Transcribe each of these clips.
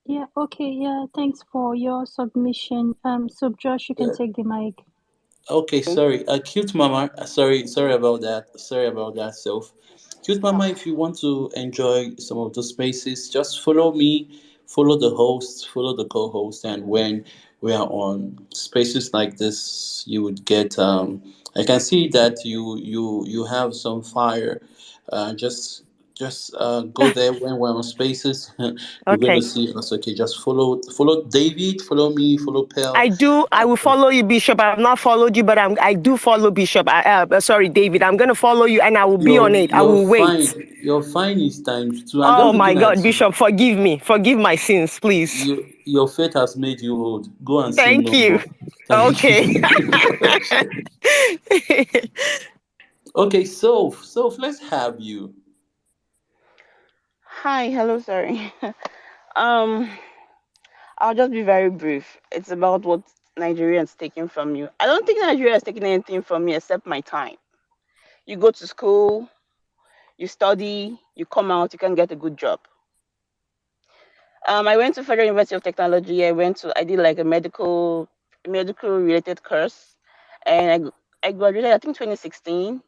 Yeah, okay, yeah, thanks for your submission. So Josh, you can Yeah. take the mic. Okay, sorry. Cute mama. Sorry about that. Sorry about that, Self. Cute mama. If you want to enjoy some of the spaces, just follow me, follow the host, follow the co-host, and when we are on spaces like this, you would get. I can see that you have some fire. Just go there when we're on spaces. You're gonna Okay. see us. Okay, just follow David, follow me, follow Pell. I do. I will follow you, Bishop. I've not followed you, but I do follow Bishop. Sorry, David. I'm going to follow you, and I will be on it. I Your will wait. fine your fine is times two. I'm Oh just my looking God, at you. Bishop, forgive me. Forgive my sins, please. Your fate has made you old. Go and sin Thank no you. more. Thank Okay. you. Okay, so let's have you. Hi, hello, sorry. um, I'll just be very brief. It's about what Nigerians taking from you. I don't think Nigeria is taking anything from me except my time. You go to school, you study, you come out, you can get a good job. I went to Federal University of Technology. I did like a medical related course, and I graduated I think 2016.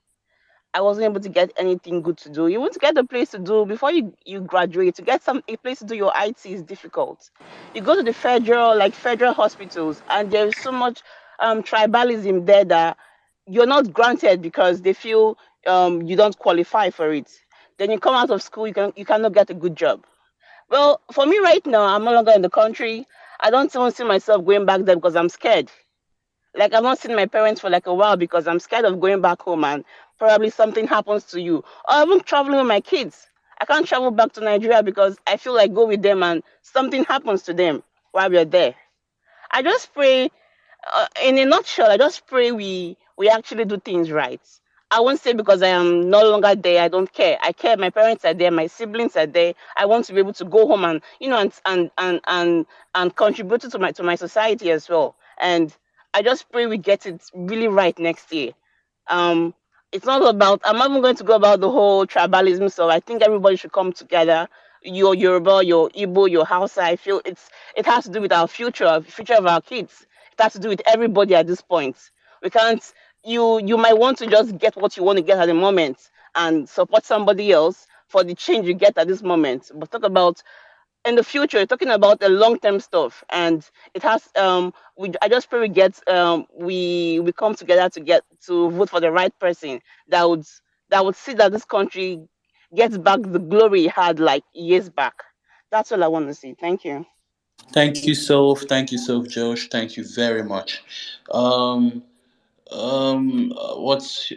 I wasn't able to get anything good to do. You want to get a place to do before you graduate. To get a place to do your IT is difficult. You go to the federal hospitals, and there is so much tribalism there that you're not granted because they feel you don't qualify for it. Then you come out of school, you cannot get a good job. Well, for me right now, I'm no longer in the country. I don't even see myself going back there because I'm scared. Like I've not seen my parents for like a while because I'm scared of going back home and probably something happens to you. Or even traveling with my kids. I can't travel back to Nigeria because I feel like go with them and something happens to them while we're there. I just pray, in a nutshell, I just pray we actually do things right. I won't say because I am no longer there, I don't care. I care. My parents are there, my siblings are there. I want to be able to go home and and contribute to my society as well. And I just pray we get it really right next year. Um, it's not about. I'm not even going to go about the whole tribalism. So I think everybody should come together. Your Yoruba, your Igbo, your Hausa. I feel it has to do with our future of our kids. It has to do with everybody at this point. We can't. You might want to just get what you want to get at the moment and support somebody else for the change you get at this moment. But talk about in the future, you're talking about the long term stuff, and it has we I just pray we come together to get to vote for the right person that would see that this country gets back the glory it had like years back. That's all I want to see. Thank you. Thank you, so Josh. Thank you very much. Um, what's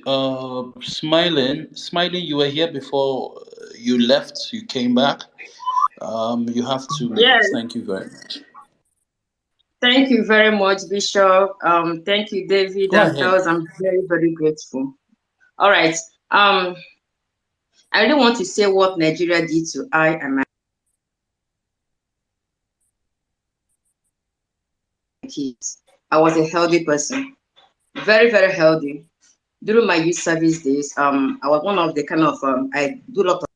smiling? You were here before you left. You came back. You have 2 minutes. Yeah, Thank you very much. thank you very much, Bishop. Thank you, David Go and ahead. Pels. I'm very, very grateful. All right. Um, I really want to say what Nigeria did to I and my kids. I was a healthy person, very, very healthy. During my youth service days, I was one of the kind of I do a lot of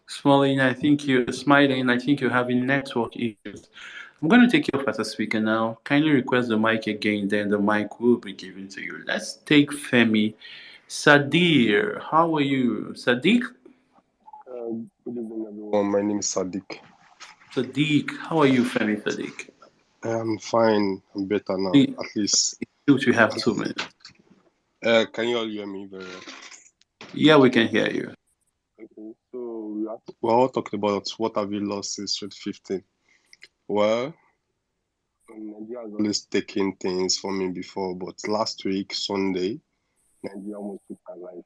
Smiling. I think you're having network issues. I'm going to take you off as a speaker now. Kindly request the mic again, then the mic will be given to you. Let's take Femi. Sadir, how are you? Sadiq? Good evening, everyone. My name is Sadiq. Sadiq, how are you, Femi Sadiq? I'm fine. I'm better now, Please, at least. shoot, you have 2 minutes. Can you all hear me very well? Yeah, we can hear you. Okay, so we're all talking about what have we lost since 2015. Well, Nigeria has always taken things from me before, but last week, Sunday, Nigeria almost took her life.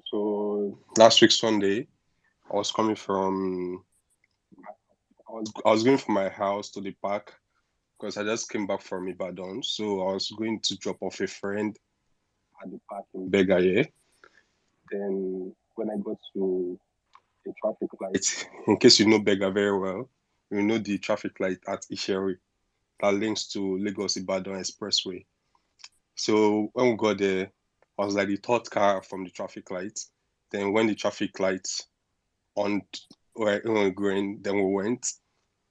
So last week, Sunday, I was coming from, I was going from my house to the park because I just came back from Ibadan. So I was going to drop off a friend at the park in Begaye. Then when I got to the traffic light, in case you know Bega very well, you know the traffic light at Isheri that links to Lagos Ibadan Expressway. So when we got there, I was like the third car from the traffic light. Then when the traffic lights on were green, then we went.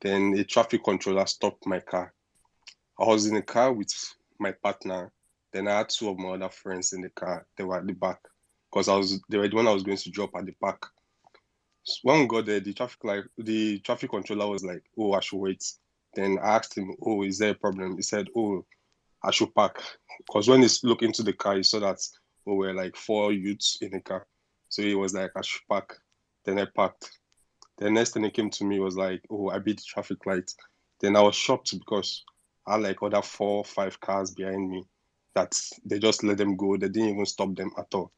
Then a traffic controller stopped my car. I was in the car with my partner. Then I had two of my other friends in the car. They were at the back because they were the one I was going to drop at the park. So when we got there, the traffic controller was like, "Oh, I should wait." Then I asked him, "Oh, is there a problem?" He said, "Oh, I should park." Because when he looked into the car, he saw that we were like four youths in the car. So he was like, "I should park." Then I parked. The next thing he came to me was like, "Oh, I beat the traffic light." Then I was shocked because I had like other 4 or 5 cars behind me that they just let them go. They didn't even stop them at all.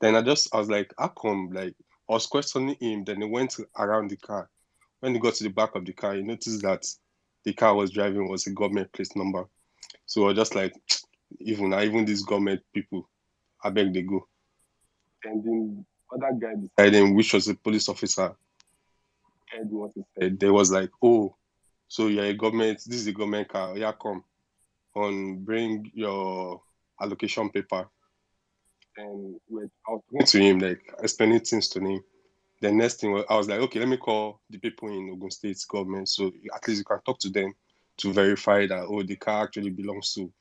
Then I was like, how come? Like, I was questioning him. Then he went around the car. When he got to the back of the car, he noticed that the car I was driving was a government plate number. So I was just like, even these government people, I beg they go. And then other guy beside him, which was a police officer, heard what he said. They was like, oh, so you're a government, this is a government car. Yeah, come on, bring your allocation paper. And I was talking to him, like explaining things to him. The next thing I was like, okay, let me call the people in Ogun State government, so at least you can talk to them to verify that the car actually belongs to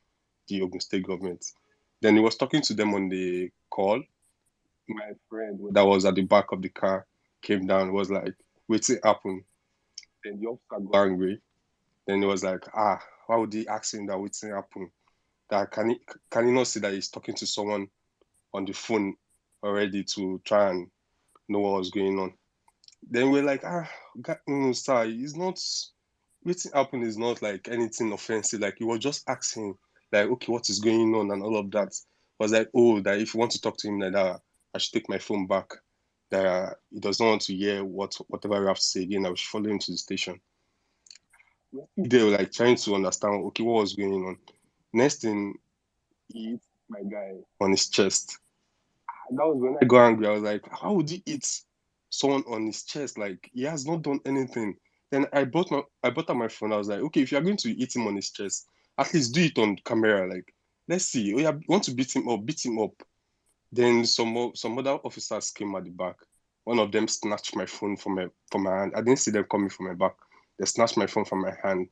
the Ogun State government. Then he was talking to them on the call. My friend that was at the back of the car came down, was like, waiting happen. Then the officer got angry. Then he was like, why would he ask him that waiting happen? That can he not see that he's talking to someone on the phone already to try and know what was going on? Then we're like, sir, it's not, waiting happen is not like anything offensive. Like, he was just asking, like, okay, what is going on and all of that. I was like, oh, that if you want to talk to him like that, I should take my phone back. That he does not want to hear whatever I have to say again. I should follow him to the station. They were like trying to understand, okay, what was going on. Next thing, he hit my guy on his chest. That was when I got angry. I was like, how would he hit someone on his chest? Like, he has not done anything. Then I brought out my phone. I was like, okay, if you're going to hit him on his chest, at least do it on camera. Like, let's see. Oh, yeah, you want to beat him up, beat him up. Then some other officers came at the back. One of them snatched my phone from my hand. I didn't see them coming from my back. They snatched my phone from my hand.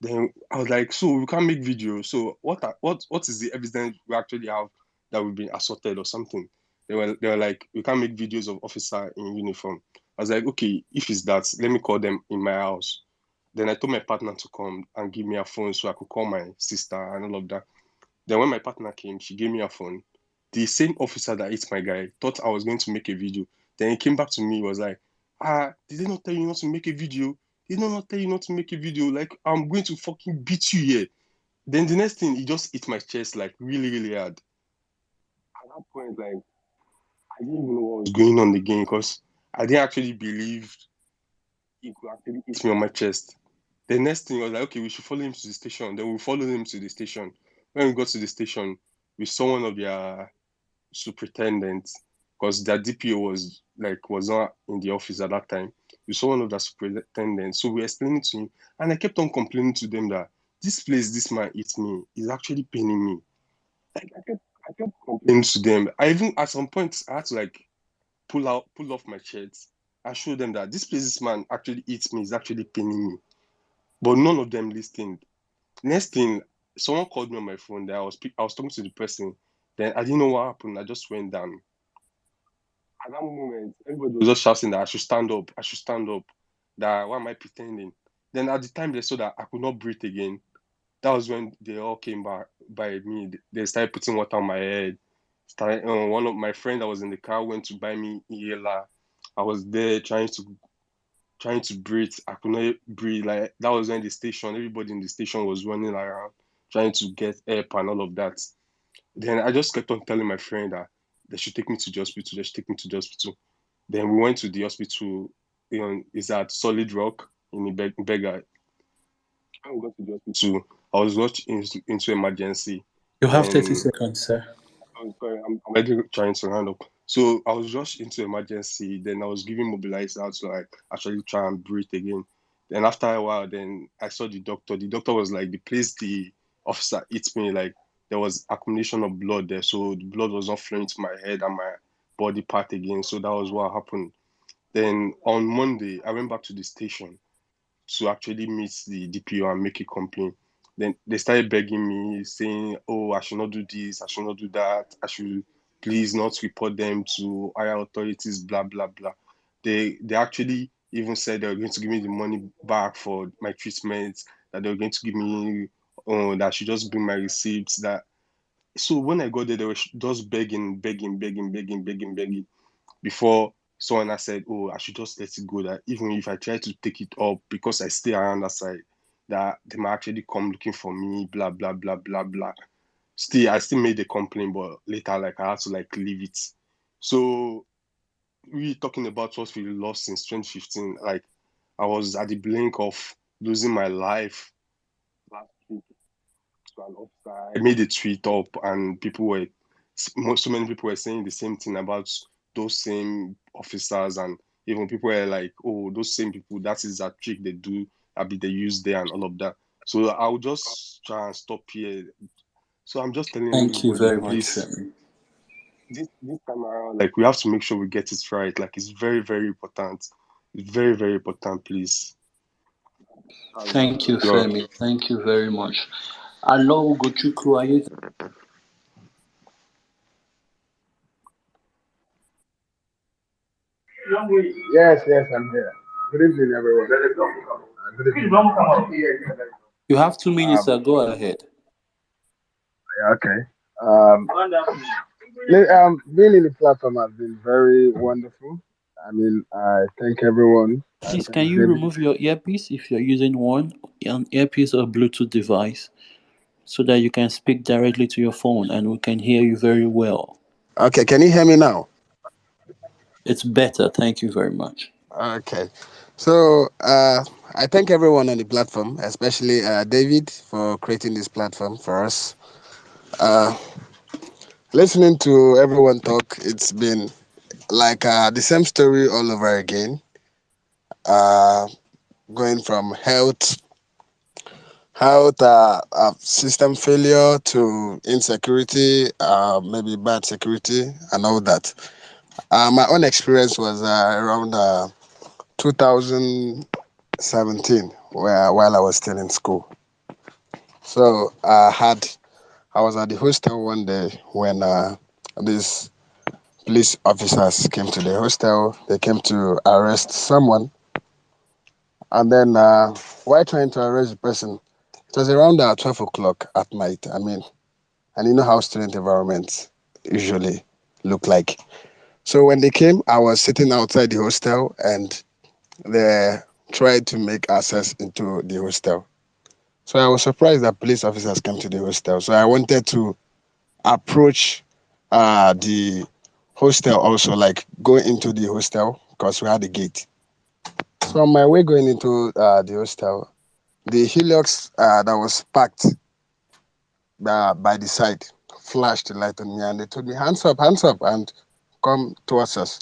Then I was like, so we can't make videos. So what is the evidence we actually have that we've been assaulted or something? They were like, we can't make videos of officer in uniform. I was like, okay, if it's that, let me call them in my house. Then I told my partner to come and give me a phone so I could call my sister and all of that. Then when my partner came, she gave me a phone. The same officer that hit my guy thought I was going to make a video. Then he came back to me, was like, did they not tell you not to make a video? Did they not tell you not to make a video? Like, I'm going to fucking beat you here. Then the next thing, he just hit my chest like really, really hard. At that point, like, I didn't even know what was going on again because I didn't actually believe he could actually hit me on my chest. The next thing was like, okay, we should follow him to the station. Then we followed him to the station. When we got to the station, we saw one of their superintendents because their DPO was not in the office at that time. We saw one of the superintendents. So we were explaining to him, and I kept on complaining to them that this place this man hits me is actually paining me. Like, I kept complaining to them. I even at some point I had to like pull off my shirt and show them that this place this man actually hits me is actually paining me. But none of them listened. Next thing, someone called me on my phone that I was talking to the person. Then I didn't know what happened. I just went down. At that moment, everybody was just shouting that I should stand up. I should stand up. That why am I pretending? Then at the time they saw that I could not breathe again. That was when they all came back by me. They started putting water on my head. One of my friends that was in the car went to buy me inhaler. I was there trying to breathe. I could not breathe. Like, that was when everybody in the station was running around trying to get help and all of that. Then I just kept on telling my friend that they should take me to the hospital. They should take me to the hospital. Then we went to the hospital. Is at Solid Rock in Bega. When we got to the hospital, I was rushed into emergency. You have 30 Then seconds, sir. I'm sorry, I'm already trying to round up. So I was rushed into emergency. Then I was giving mobilizer to like actually try and breathe again. Then after a while, then I saw the doctor. The doctor was like, the place the officer hit me, like there was accumulation of blood there, so the blood was not flowing to my head and my body part again. So that was what happened. Then on Monday, I went back to the station to actually meet the DPO and make a complaint. Then they started begging me, saying, "Oh, I should not do this, I should not do that, I should please not report them to higher authorities, blah blah blah." They actually even said they were going to give me the money back for my treatment, that they were going to give me, that I should just bring my receipts. That so when I got there, they were just begging, begging, begging, begging, begging, begging before someone has said, "Oh, I should just let it go. That even if I try to take it up because I stay around that side, that they might actually come looking for me, blah blah blah blah blah." Still, I still made a complaint, but later, like I had to like leave it. So we talking about what we lost since 2015. Like I was at the blink of losing my life last week to an officer. I made a tweet up, and so many people were saying the same thing about those same officers, and even people were like, "Oh, those same people, that is a trick they do, they use there and all of that." So I will just try and stop here. So I'm just telling Thank you everybody, very much, please, Femi. this time around, like we have to make sure we get it right. Like it's very, very important. It's very, very important, please. Thank you, Well, Femi. Thank you very much. Hello, Gochuku, are you? Yes, yes, I'm here. Good evening, everyone. Good evening. You have 2 minutes, Um, sir. Go ahead. yeah, okay. Being in the platform has been very wonderful. I mean, I thank everyone. I Please, can thank you David. remove your earpiece if you're using an earpiece or Bluetooth device, so that you can speak directly to your phone and we can hear you very well? Okay, can you hear me now? It's better. Thank you very much. Okay. So, I thank everyone on the platform, especially David for creating this platform for us. Uh, Listening to everyone talk, it's been like the same story all over again. Uh, Going from health system failure to insecurity, maybe bad security, and all that. My own experience was around 2017, where while I was still in school. So I was at the hostel one day when these police officers came to the hostel. They came to arrest someone, and then while trying to arrest the person, it was around 12 o'clock at night. I mean, and you know how student environments usually look like. So when they came, I was sitting outside the hostel, and they tried to make access into the hostel. So I was surprised that police officers came to the hostel. So I wanted to approach the hostel also, like go into the hostel because we had a gate. So on my way going into the hostel, the Helix that was parked by the side flashed the light on me, and they told me, hands up, and come towards us.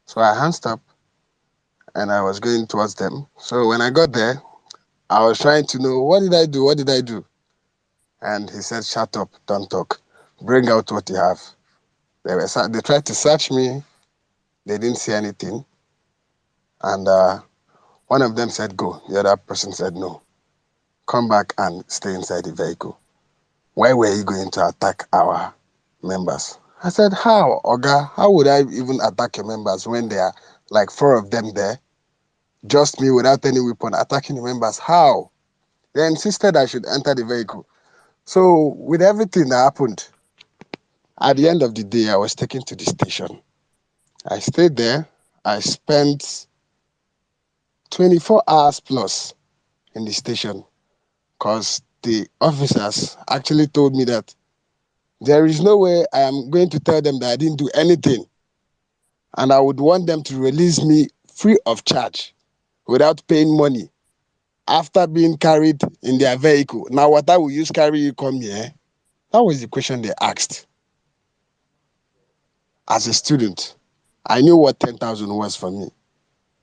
So I hands up, and I was going towards them. So when I got there, I was trying to know, what did I do? What did I do? And he said, shut up, don't talk. Bring out what you have. They tried to search me. They didn't see anything. And one of them said, go. The other person said, no. Come back and stay inside the vehicle. Why were you going to attack our members? I said, how, Oga? How would I even attack your members when there are like 4 of them there? Just me without any weapon attacking the members? How? They insisted I should enter the vehicle. So with everything that happened, at the end of the day, I was taken to the station. I stayed there. I spent 24 hours plus in the station because the officers actually told me that there is no way I am going to tell them that I didn't do anything, and I would want them to release me free of charge without paying money after being carried in their vehicle. Now, what I will use carry you come here? That was the question they asked. As a student, I knew what 10,000 was for me,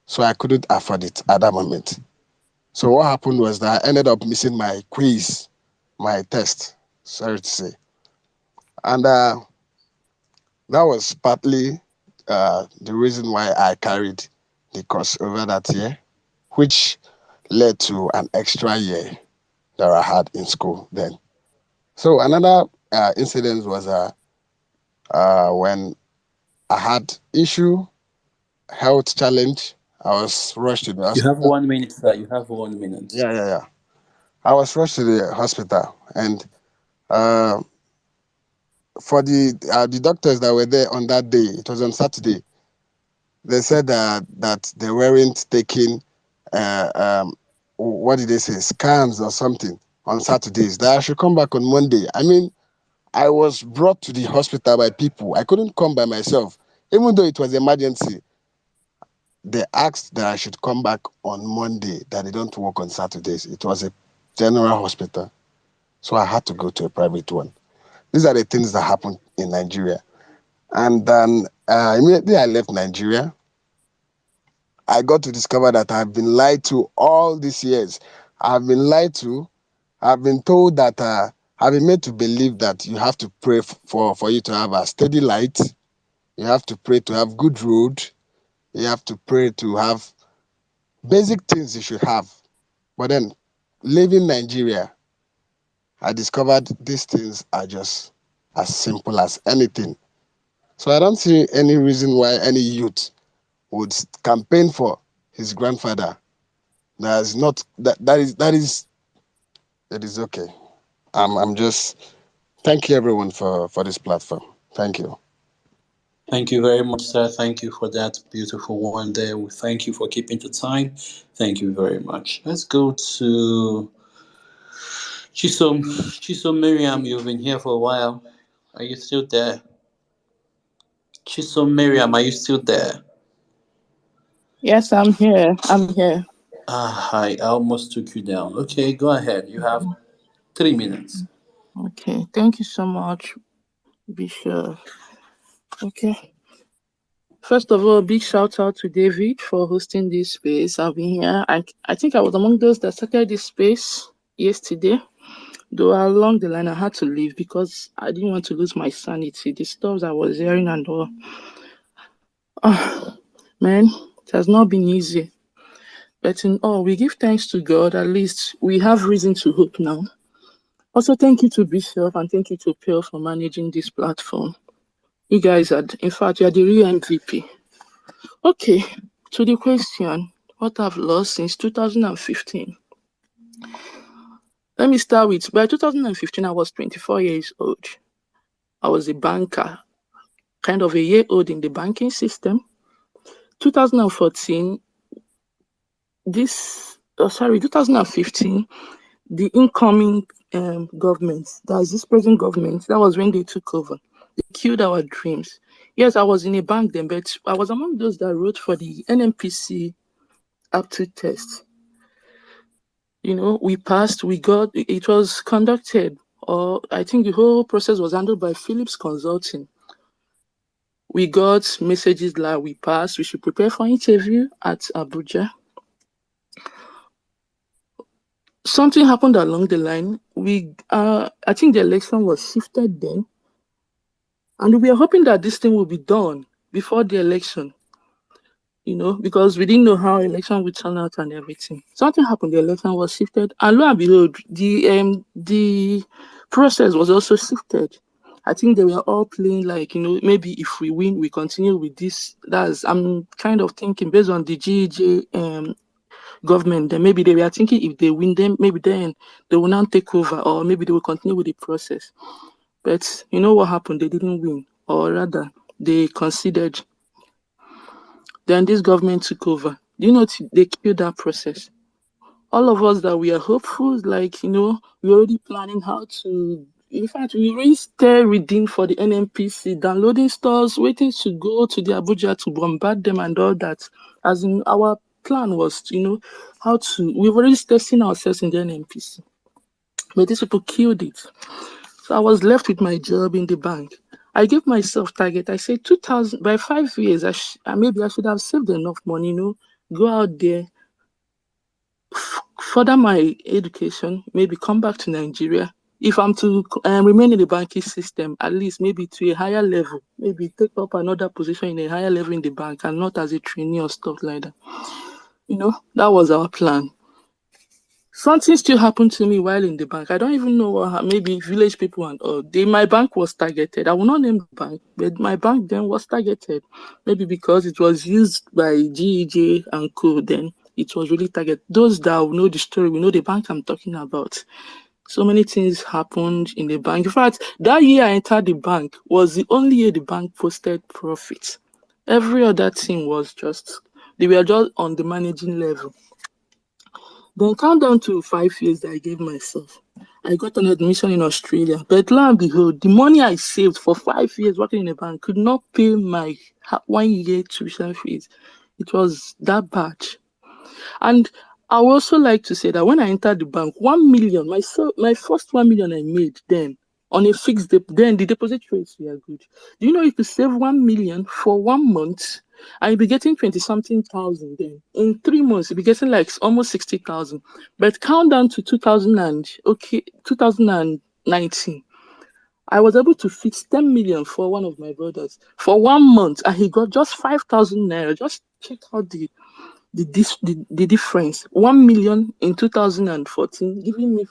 so I couldn't afford it at that moment. So what happened was that I ended up missing my quiz, my test, sorry to say. And that was partly the reason why I carried the course over that year, which led to an extra year that I had in school then. So another incident was when I had health challenge. I was rushed to the You have hospital. 1 minute, sir. You have 1 minute. Yeah. I was rushed to the hospital, and uh, for the doctors that were there on that day, it was on Saturday. They said that they weren't taking what did they say, scans or something on Saturdays. That I should come back on Monday. I mean, I was brought to the hospital by people. I couldn't come by myself, even though it was emergency. They asked that I should come back on Monday. That they don't work on Saturdays. It was a general hospital, so I had to go to a private one. These are the things that happened in Nigeria. And then immediately I left Nigeria, I got to discover that I've been lied to all these years. I've been lied to. I've been told that I've been made to believe that you have to pray for you to have a steady light. You have to pray to have good road. You have to pray to have basic things you should have. But then, leaving Nigeria, I discovered these things are just as simple as anything. So I don't see any reason why any youth would campaign for his grandfather. That's not that is it is okay. I'm just thank you everyone for this platform. Thank you. Thank you very much, sir. Thank you for that beautiful one there. We thank you for keeping the time. Thank you very much. Let's go to Chisom. Chisom Miriam, you've been here for a while. Are you still there? Chisom Miriam, are you still there? Yes, I'm here. I'm here. Hi, I almost took you down. Okay, go ahead. You have 3 minutes. Okay. Thank you so much, Bishop. Okay. First of all, big shout out to David for hosting this space. I've been here. I think I was among those that started this space yesterday. Though along the line, I had to leave because I didn't want to lose my sanity. The stuff I was hearing and all. Man, it has not been easy. But in all, we give thanks to God. At least we have reason to hope now. Also, thank you to Bishop and thank you to Pearl for managing this platform. You guys are, in fact, you are the real MVP. Okay, to the question, what I've lost since 2015. Let me start with, by 2015, I was 24 years old. I was a banker, kind of a year old in the banking system. 2014, 2015, the incoming government, that is this present government, that was when they took over. They killed our dreams. Yes, I was in a bank then, but I was among those that wrote for the NMPC aptitude test. You know, we passed, it was conducted, or I think the whole process was handled by Philips Consulting. We got messages like we passed, we should prepare for interview at Abuja. Something happened along the line. I think the election was shifted then. And we are hoping that this thing will be done before the election, you know, because we didn't know how election would turn out and everything. Something happened, the election was shifted, and lo and behold, the process was also shifted. I think they were all playing like, you know, maybe if we win, we continue with this. I'm kind of thinking based on the GEJ government, then maybe they were thinking if they win them, maybe then they will not take over, or maybe they will continue with the process. But you know what happened? They didn't win, or rather, they conceded. Then this government took over. You know, they killed that process. All of us that we are hopeful, like, you know, we're already planning how to, in fact, we already stay reading for the NMPC, downloading stores, waiting to go to the Abuja to bombard them and all that. As in, our plan was, you know, we've already testing ourselves in the NMPC. But these people killed it. So I was left with my job in the bank. I gave myself target. I said 2000 by 5 years. Maybe I should have saved enough money, you know, go out there, further my education, maybe come back to Nigeria, if I'm to remain in the banking system, at least maybe to a higher level, maybe take up another position in a higher level in the bank and not as a trainee or stuff like that. That was our plan. Something still happened to me while in the bank. I don't even know what maybe village people and all. My bank was targeted. I will not name the bank, but my bank then was targeted. Maybe because it was used by GEJ and co. Then it was really targeted. Those that know the story, we know the bank I'm talking about. So many things happened in the bank. In fact, that year I entered the bank was the only year the bank posted profit. Every other thing was they were just on the managing level. Then count down to 5 years that I gave myself. I got an admission in Australia. But lo and behold, the money I saved for 5 years working in a bank could not pay my 1 year tuition fees. It was that bad. And I would also like to say that when I entered the bank, 1 million, my first 1 million I made then on a fixed then the deposit rates were good. Do you know you could save 1 million for 1 month? And you'll be getting 20-something thousand then. In 3 months, you'll be getting like almost 60,000. But count down to 2019. I was able to fix 10 million for one of my brothers for 1 month, and he got just 5,000 naira. Just check out the difference. 1 million in 2014, giving me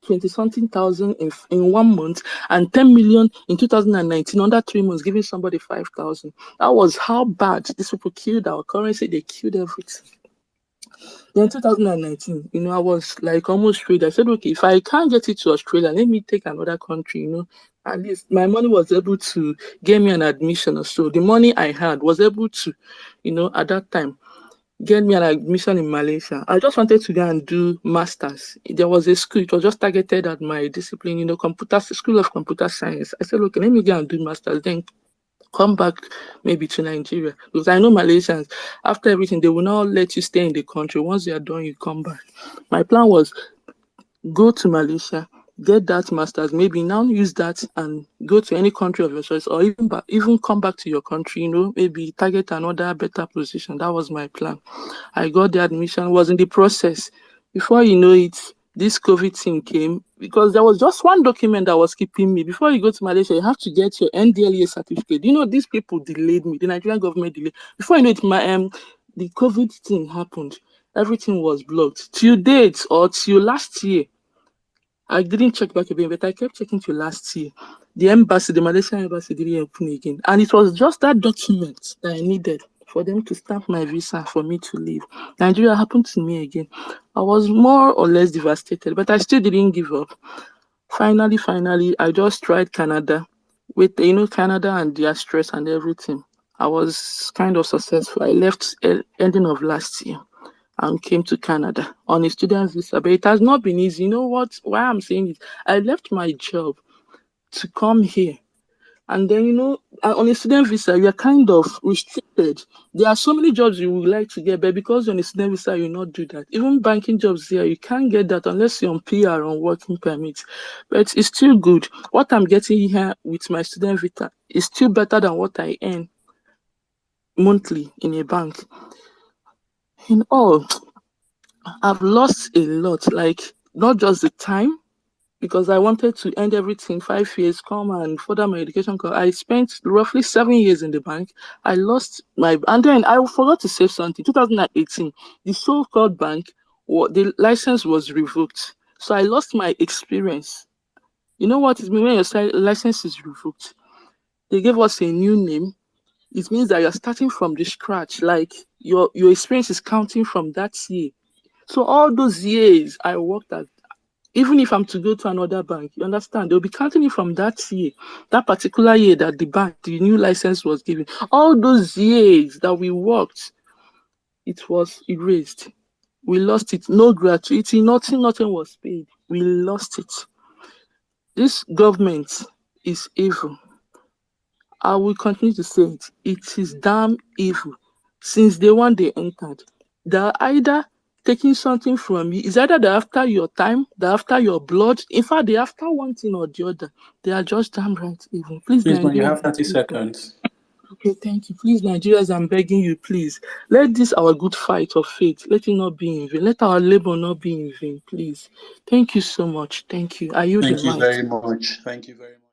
20-something thousand in 1 month, and 10 million in 2019 under 3 months, giving somebody 5,000. That was how bad these people killed our currency. They killed everything. Then 2019, I was like almost ready. I said, okay, if I can't get it to Australia, let me take another country, At least my money was able to get me an admission or so. The money I had was able to, at that time, get me an admission in Malaysia. I just wanted to go and do masters. There was a school, it was just targeted at my discipline, School of Computer Science. I said, okay, let me go and do masters, then come back maybe to Nigeria. Because I know Malaysians, after everything, they will not let you stay in the country. Once you are done, you come back. My plan was go to Malaysia, get that masters, maybe now use that and go to any country of your choice, or even come back to your country, maybe target another better position. That was my plan. I got the admission, was in the process. Before you know it, this COVID thing came, because there was just one document that was keeping me. Before you go to Malaysia, you have to get your NDLEA certificate. These people delayed me. The Nigerian government delayed. Before you know it, the COVID thing happened. Everything was blocked. Till date or till last year, I didn't check back again, but I kept checking till last year. The Malaysian embassy didn't open again. And it was just that document that I needed for them to stamp my visa for me to leave. Nigeria happened to me again. I was more or less devastated, but I still didn't give up. Finally, I just tried Canada. With, Canada and their stress and everything, I was kind of successful. I left ending of last year and came to Canada on a student visa. But it has not been easy. You know what? Why I'm saying it? I left my job to come here. And then, on a student visa, you are kind of restricted. There are so many jobs you would like to get, but because you're on a student visa, you not do that. Even banking jobs here, you can't get that unless you're on PR, on working permit. But it's still good. What I'm getting here with my student visa is still better than what I earn monthly in a bank. In all, I've lost a lot, like not just the time, because I wanted to end everything 5 years, come and further my education. I spent roughly 7 years in the bank. I lost and then I forgot to say something. 2018, the so-called bank, the license was revoked. So I lost my experience. You know what it means when your license is revoked? They gave us a new name. It means that you're starting from the scratch, like your experience is counting from that year. So all those years I worked at, even if I'm to go to another bank, you understand, they'll be counting it from that year, that particular year that the new license was given. All those years that we worked, it was erased. We lost it. No gratuity, nothing was paid. We lost it. This government is evil. I will continue to say it. It is damn evil. Since day one they entered, they're either taking something from you. It's either they're after your time, they're after your blood. In fact, they're after one thing or the other. They are just damn right evil. Please, Please, man, you Nigeria, have 30 seconds. Okay, thank you. Please, Nigerians, I'm begging you, please. Let this our good fight of faith, let it not be in vain. Let our labor not be in vain, please. Thank you so much. Thank you. I yield the Thank you mic. very much. Thank you very much.